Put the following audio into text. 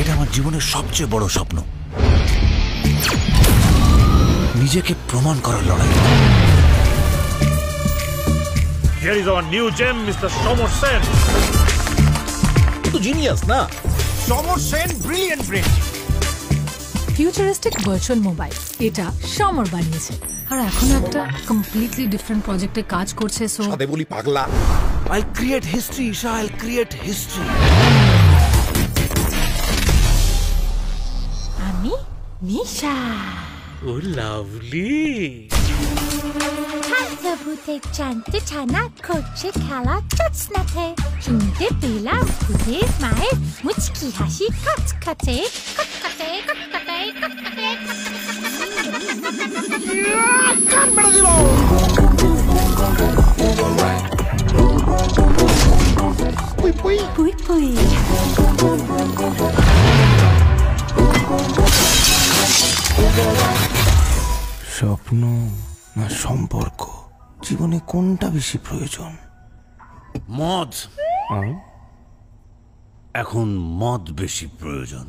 এটা আমার জীবনের সবচেয়ে বড় স্বপ্ন, নিজেকে প্রমাণ করার লড়াই। Here is our new gem, Mr. Somar Sen. তো জিনিয়াস না? Samar Sen brilliant brain. Futuristic virtual mobile, এটা সমর বানিয়েছে। আর এখন একটা কমপ্লিটলি ডিফারেন্ট প্রজেক্টে কাজ করছে। সো সাদে বলি পাগলা। I'll create history, Isha. I'll create history. আমি নিশা। Oh, lovely. ভূতের জানতে ছানা করছে খেলা জোৎস্নাতে, শুনতে পেলাম ভূতের মায়ের মুচকি হাসি খচখচে খটখটে খটখটে খটখটে। কান মেরে দিল। পুই পুই পুই পুই। স্বপ্ন না সম্পর্ক, জীবনে কোনটা বেশি প্রয়োজন? মদ। এখন মদ বেশি প্রয়োজন।